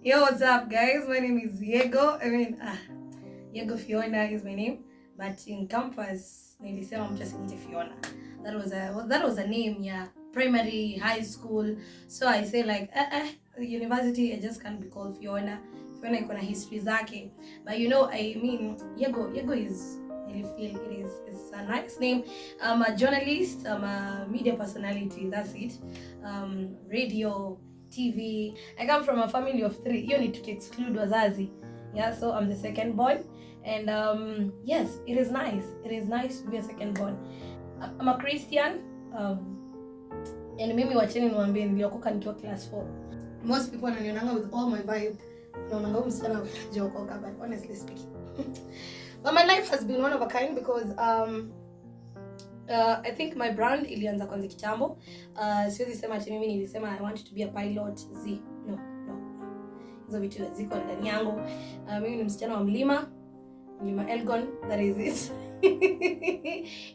Yo, what's up, guys? My name is Yego. Yego Fiona is my name, but in campus, nilisema mtu asiniite Fiona. That was a name, yeah. Primary, high school. So I say like, university, I just can't be called Fiona. Fiona iko na history zake. But you know, I mean, Yego is, it's a nice name. I'm a journalist. I'm a media personality. That's it. Radio, TV. I come from a family of 3. You need to exclude wazazi. Yeah, so I'm the second born. And yes, it is nice. It is nice to be a second born. I'm a Christian. And mimi wacheni niwaambie niliokoka nikiwa class 4. Most people wananionanga with all my vibe. Naonanga msichana hajaokoka, but honestly speaking. But my life has been one of a kind because I think my brand ilianza kwanza kitambo. Siwezi sema ati mimi nilisema I want to be a pilot. No. Hizo vitu ziko ndani yangu. Mimi ni msichana wa mlima Elgon, that is it.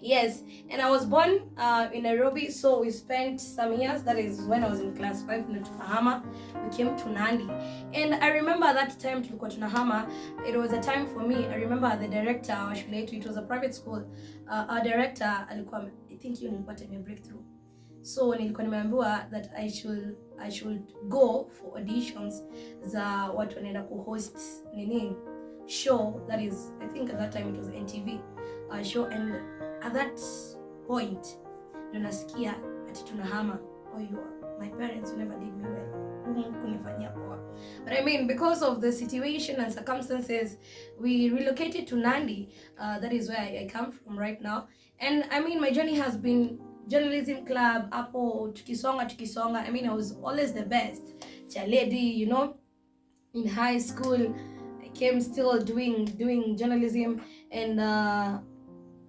Yes, and I was born in Nairobi, so we spent some years, that is when I was in class 5, we came to Nandi. And I remember that time tulikuwa tunahama, it was a time for me. I remember the director wa shule yetu, it was a private school. Our director alikuwa, I think you nilipata a breakthrough. So nilikuwa nimeambiwa that I should go for auditions za watu wanaenda kuhost show, that is, I think at that time it was NTV show. And at that point nasikia ati tunahama. My parents never did me well. Kunifanyia poa. But I mean, because of the situation and circumstances, we relocated to Nandi. That is where I come from right now. And I mean, my journey has been journalism club, hapo tukisonga. I mean, I was always the best chaledi, you know. In high school I came still doing journalism. And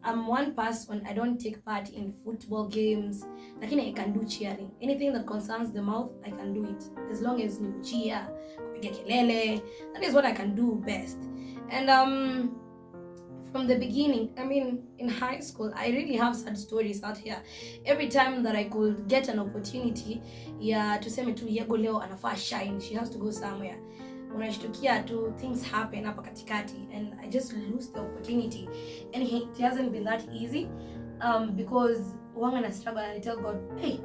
I'm one person, I don't take part in football games, lakini I can do cheering. Anything that concerns the mouth, I can do it. As long as ni kuchia, kupiga kelele, that is what I can do best. And from the beginning, I mean, in high school, I really have sad stories out here. Every time that I could get an opportunity, tuseme tu Yego leo anafaa shine, she has to go somewhere. Unashtukia tu, things happen hapa katikati, and I just lose the opportunity. And it hasn't been that easy, because wanga na struggle, and I tell God, hey,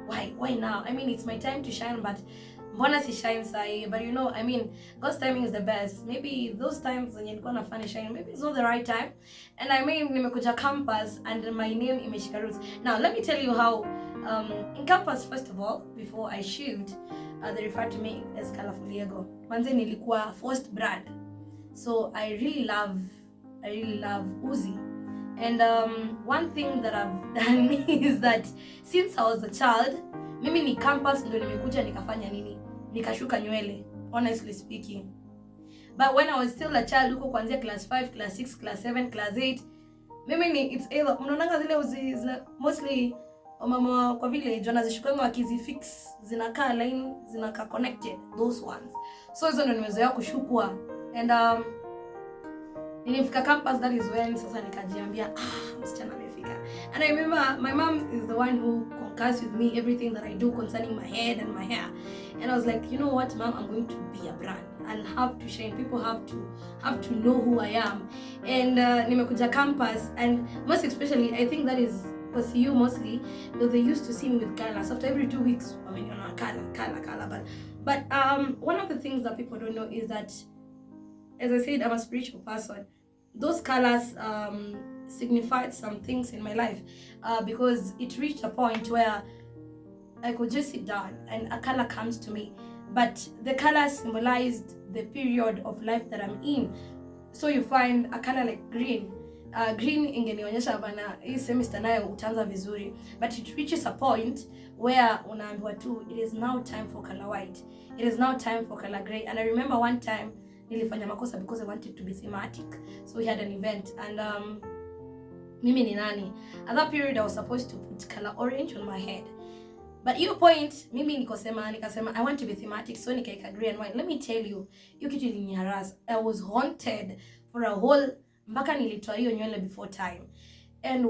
why now? I mean, it's my time to shine, but mbona si shine sahi? But you know, I mean, God's timing is the best. Maybe those times when you're gonna find a shine, maybe it's not the right time. And I mean, nimekuja campus and my name imeshika roots. Now, let me tell you how, in campus, first of all, before I shoot, they refer to me as Colorful Yego. Manze nilikuwa first brand. So I really love Uzi. And one thing that I've done is that since I was a child, mimi ni campus ndo nimekuja nikafanya nini? Nikashuka nywele, honestly speaking. But when I was still a child, huko kuanzia class 5, class 6, class 7, class 8, mimi it's either mnaonanga zile Uzi mostly mama kwa vile jona zishukanga wakizifix zinakaa line, zinakaa connected, those ones. So hizo ndo nimezoea kushukwa. And nilifika campus, that is when sasa nikajiambia msichana amefika. And I remember my mom is the one who concurs with me everything that I do concerning my head and my hair. And I was like, you know what, mom, I'm going to be a brand. I'll have to shine. People have to know who I am. And nimekuja campus, and most especially I think that is because you mostly, because they used to see me with colors. After every 2 weeks, I mean, you know, color. But one of the things that people don't know is that, as I said, I'm a spiritual person. Those colors signified some things in my life, because it reached a point where I could just sit down and a color comes to me. But the color symbolized the period of life that I'm in. So you find a color like green. Green ingenionyesha bana hii semester nayo utaanza vizuri, but it reaches a point where unaambiwa tu it is now time for color white, it is now time for color gray. And I remember one time nilifanya makosa because I wanted to be thematic, so we had an event, and mimi ni nani, at that period I was supposed to put color orange on my head, but hiyo point mimi nikasema I want to be thematic, so nikaeka gray and white. Let me tell you, hiyo kitu iliniharas. I was haunted for a whole mpaka nilitoa hiyo nywele before time. And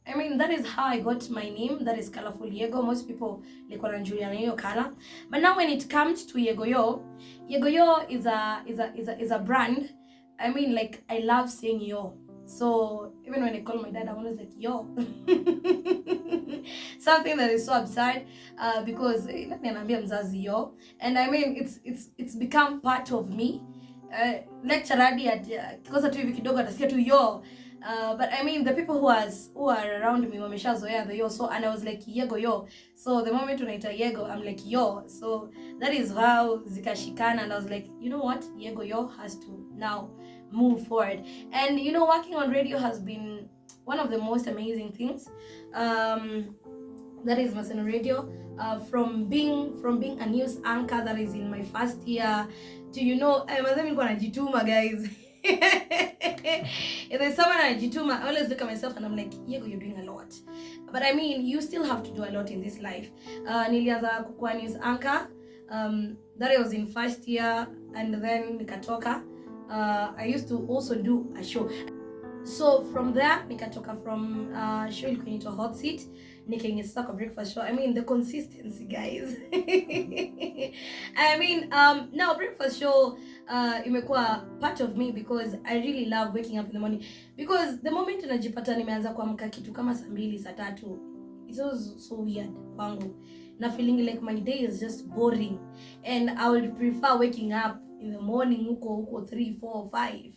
I mean, that is how I got my name, that is Colorful Yego. Most people like wananjulia na hiyo color. But now when it comes to Yego, Yego Yo is a brand. I mean, like, I love saying yo. So even when I call my dad, I'm always like yo. Something that is so absurd, because yo. And I mean, it's become part of me. Lecture hadi at kikosa tu hivi kidogo atasikia tu yo. But I mean, the people who are around me wameshazoea the yo, so, and I was like Yego Yo. So the moment unaita Yego, I'm like yo. So that is how zikashikana, and I was like, you know what, Yego Yo has to now move forward. And you know, working on radio has been one of the most amazing things. That is Maseno Radio. From being a news anchor that is in my first year to, you know, Najituma, guys. If there's someone Najituma, I always look at myself and I'm like, Yego, you're doing a lot. But I mean, you still have to do a lot in this life. Nilianza kukuwa news anchor. That was in first year, and then nikatoka. I used to also do a show. So from there, nikatoka from show ilikuwa inaitwa Hot Seat, nikaingia sasa kwa breakfast show. I mean, the consistency, guys. I mean, now breakfast show imekuwa part of me because I really love waking up in the morning. Because the moment najipata nimeanza kuamka kitu kama saa 2 saa 3, it was so weird kwangu. Na feeling like my day is just boring, and I would prefer waking up in the morning huko 3, 4, 5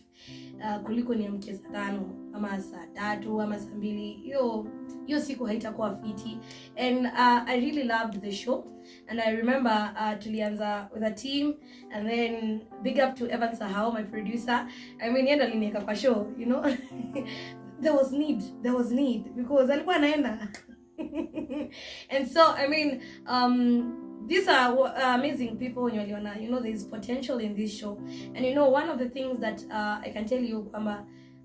kuliko niamke saa 5 ama saa 3 ama saa 2. Hiyo siku haitakuwa fiti. And I really loved the show, and I remember tulianza with a team, and then big up to Evan Sahao, my producer. I mean, yeye aliniweka kwa show, you know. there was need because alikuwa anaenda. And so I mean, these are amazing people. You know, there's potential in this show. And you know, one of the things that I can tell you,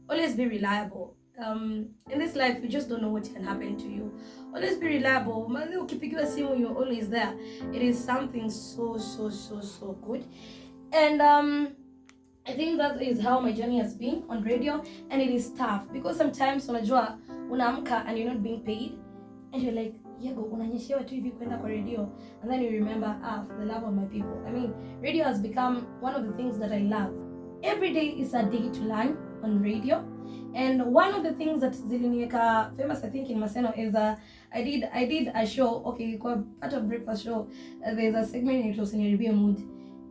always be reliable. In this life, you just don't know what can happen to you. Always be reliable. Ukipigiwa simu, you're always there. It is something so good. And I think that is how my journey has been on radio. And it is tough because sometimes unajua unaamka and you're not being paid, and you're like, Yego, unanyeshewa tu hivi kwenda kwa radio, and then you remember, for the love of my people. I mean, radio has become one of the things that I love. Every day is a day to learn on radio. And one of the things that ziliniweka famous, I think, in Maseno is I did a show, okay, called part of breakfast show. There's a segment in Usiniribie Mood.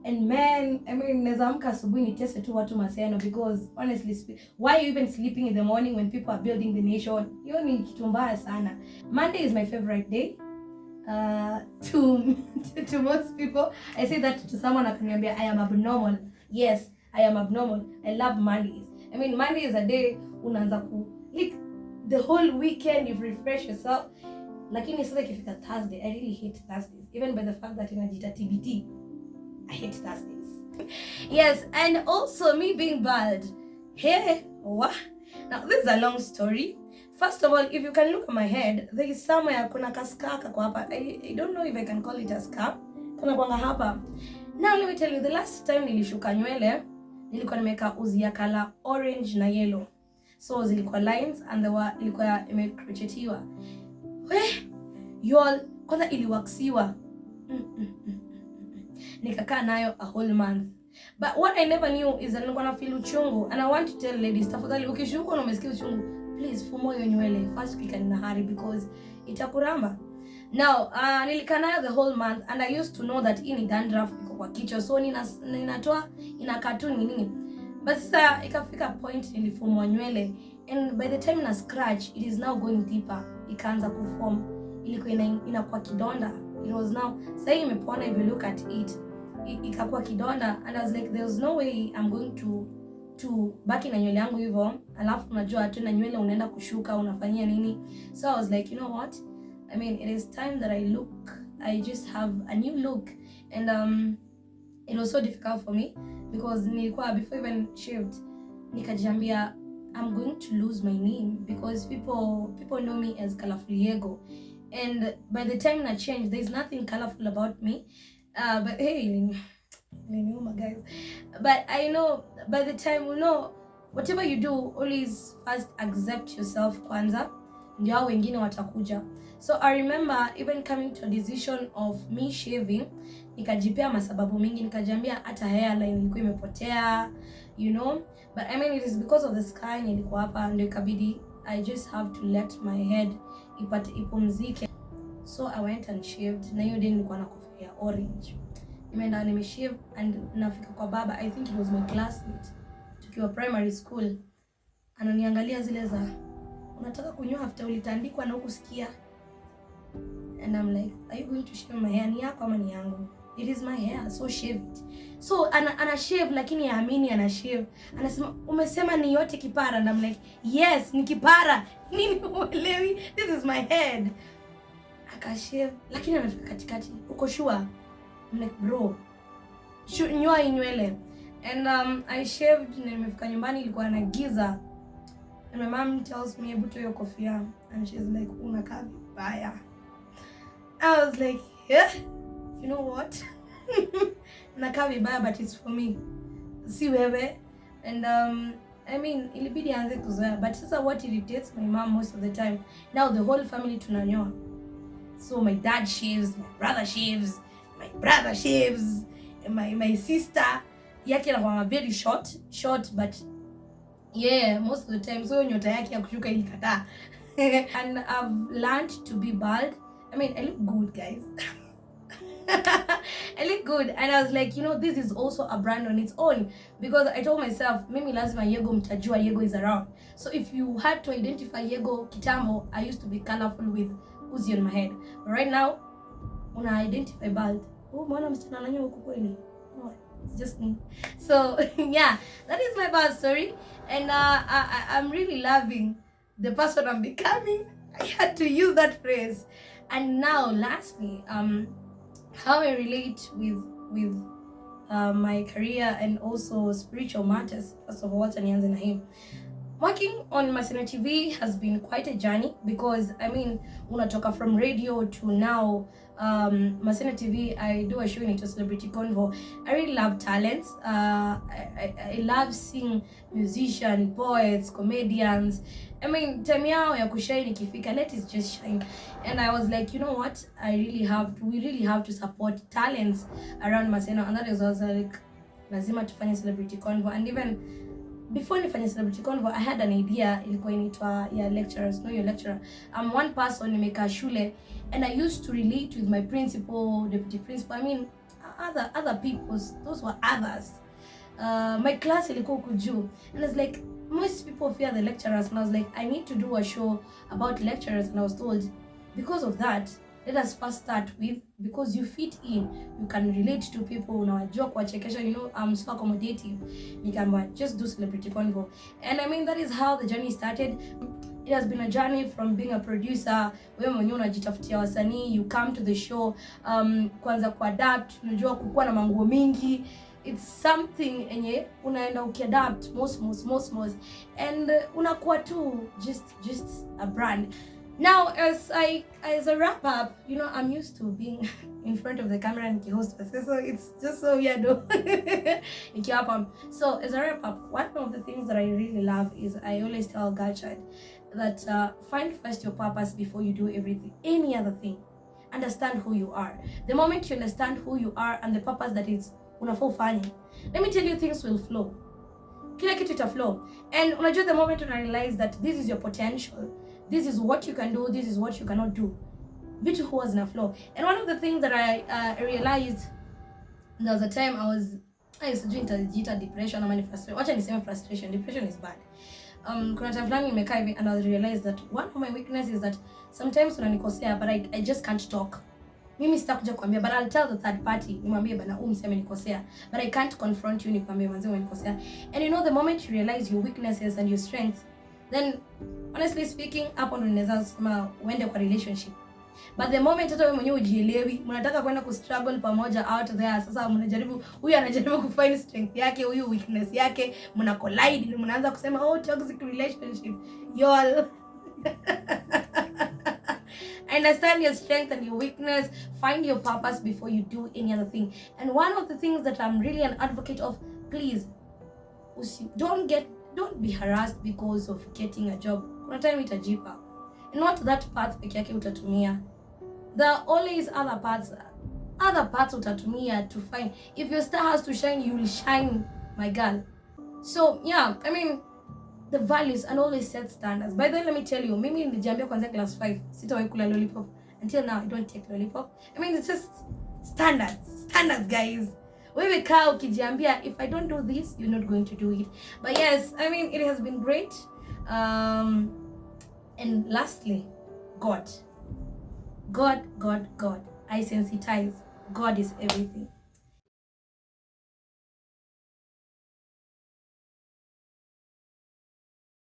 And man, I mean, naweza amka asubuhi nitese tu watu Maseno, because honestly, why are you even sleeping in the morning when people are building the nation? Hiyo ni kitu mbaya sana. Monday is my favorite day. To most people, I say that to someone akaniambia I am abnormal. Yes, I am abnormal. I love Mondays. I mean, Monday is a day unaanza like the whole weekend you've refreshed yourself. Lakini sasa ikifika Thursday, I really hate Thursdays, even by the fact that inajita TBT. I hate Thursdays. Yes, and also me being bald. Hey, what? Now this is a long story. First of all, if you can look at my head, there is somewhere kuna kaskaka kwa hapa. I don't know if I can call it a scar. Kuna kwanga hapa. Now let me tell you, the last time nilishuka nywele, nilikuwa nimeka uzi ya color orange na yellow. So zilikuwa lines and ilikuwa imecrochetiwa. Y'all, kwanza iliwaksiwa. Nikakaa nayo a whole month. But what I never knew is that nilikuwa na feel uchungu, and I want to tell ladies, tafadhali ukishuka na umesikia uchungu, please fumo hiyo nywele first quick and hurry, because itakuramba. Now, nilikaa nayo the whole month, and I used to know that hii ni dandruff iko kwa kichwa, so ninatoa inakaa tu nini. But sasa ikafika point nilifumwa nywele, and by the time na scratch, it is now going deeper. Ikaanza kuform, ilikuwa inakuwa kidonda. It was now, say imepona, if you look at it, ikakuwa kidonda, and I was like, there's no way I'm going to baki na nywele yangu hivyo, alafu unajua tu na nywele unaenda kushuka unafanyia nini. So I was like, you know what, I mean, it is time that I just have a new look. And it was so difficult for me because nilikuwa, before even shaved, nikajiambia I'm going to lose my name because people know me as Colorful Yego. And by the time I changed, there's nothing colorful about me. But hey, guys. But I know by the time, you know, whatever you do, always first accept yourself kwanza, ndio wengine watakuja. So I remember even coming to a decision of me shaving, nikajipea masababu mingi, nikajiambia hata hairline ilikuwa imepotea, you know, but I mean it is because of the sky nilikuwa hapa, ndio ikabidi I just have to let my head ipumzike. So I went and shaved, na hiyo day nilikuwa na kofia orange. Nimeenda nimeshave and nafika kwa baba, I think it was my classmate tukiwa primary school, ananiangalia zile za unataka kunyoa after ulitandikwa na hukusikia. And I'm like, are you going to shave my hair? Ni yako ama ni yangu? It is my hair, so shave it. So ana shave lakini yaamini ana shave. Anasema umesema ni yote kipara, and I'm like, yes, ni kipara. Nini uelewi? This is my head. Akashave lakini anafika katikati. Uko sure? I'm like, bro, nyoa inywele. And I shaved na nimefika nyumbani, ilikuwa na giza. And my mom tells me, hebu toa hiyo kofia. And she's like, unakaa vibaya. I was like, yeah, you know what? Nakaa vibaya, but it's for me. Si wewe. And I mean, ilibidi aanze kuzoea. But sasa what irritates my mom most of the time, now the whole family tunanyoa. So my dad shaves, my brother shaves, my sister yake anakuwa very short, but yeah, most of the time so nyota yake ya kushuka ilikataa. And I've learned to be bald. I mean, I look good, guys. I look good, and I was like, you know, this is also a brand on its own, because I told myself, mimi lazima Yego mtajua Yego is around. So if you had to identify Yego kitambo, I used to be colorful with Uzi on my head, but right now una identify bald. Oh, mwana msichana ananyoa huko kweli? No, it's just me. So yeah, that is my bald story, and I'm really loving the person I'm becoming. I had to use that phrase. And now lastly, how I relate with my career and also spiritual matters. First of all, nianze na him. Working on Maseno TV has been quite a journey, because I mean, unatoka from radio to now Maseno TV, I do a show in it, a celebrity convo. I really love talents. I love seeing musicians, poets, comedians. I mean, time yao ya kushine ikifika, let it just shine. And I was like, you know what? We really have to support talents around Maseno. And that is also like, lazima tufanye celebrity convo. And even before nifanye celebrity convo, I had an idea, ilikuwa inaitwa ya lecturers, know your lecturer. I'm one person nimekaa shule, and I used to relate with my principal, deputy principal, I mean other people, those were others. My class ilikuwa huku juu, and I was like, most people fear the lecturers, and I was like, I need to do a show about lecturers. And I was told, because of that, let us first start with, because you fit in, you can relate to people, unawajua kuwachekesha, you know, I'm so accommodative, nikamba just do celebrity convo. And I mean, that is how the journey started. It has been a journey from being a producer, wewe mwenyewe unajitafutia wasanii, you come to the show, kwanza kuadapt, unajua kukua na manguo mingi. It's something enye unaenda ukiadapt most, and unakuwa tu just a brand. Now, as a wrap up, you know, I'm used to being in front of the camera and host, so it's just so weird. So as a wrap up, one of the things that I really love is, I always tell girl child that find first your purpose before you do everything, any other thing. Understand who you are. The moment you understand who you are and the purpose that is unafaa ufanye, let me tell you, things will flow. Kila kitu ita flow. And unajua, the moment you realize that this is your potential, this is what you can do, this is what you cannot do, vitu huwa zina flow. And one of the things that I realized, there was a time I used to do depression or frustration. Wacha niseme frustration, depression is bad. Kuna time fulani nimekaa hivi, and I realized that one of my weaknesses is that sometimes unanikosea, but I just can't talk. Mimi sitakuja kuambia, but I'll tell the third party, nimwambie bana mseme nikosea, but I can't confront you nikwambie manze umenikosea. And you know, the moment you realize your weaknesses and your strengths, then honestly speaking, hapo ndo unaweza sema uende kwa relationship. But the moment hata wewe mwenyewe ujielewi, mnataka kwenda ku struggle pamoja out there, sasa mnajaribu, huyu anajaribu ku find strength yake, huyu weakness yake, mna collide, mnaanza kusema oh, toxic relationship. Y'all understand your strength and your weakness, find your purpose before you do any other thing. And one of the things that I'm really an advocate of, please, don't be harassed because of getting a job. Kuna time itajipa. not that part peke yake utatumia. There are always other parts utatumia to find. If your star has to shine, you will shine, my girl. So yeah, I mean, the values and always set standards. By the way, let me tell you, mimi nilijambia kwanza class 5 sitawahi kula lollipop. Until now I don't take lollipop. I mean, it's just standards guys. Wewe kaa ukijiambia, if I don't do this, you're not going to do it. But yes, I mean, it has been great. And lastly, God. I sensitize. God is everything.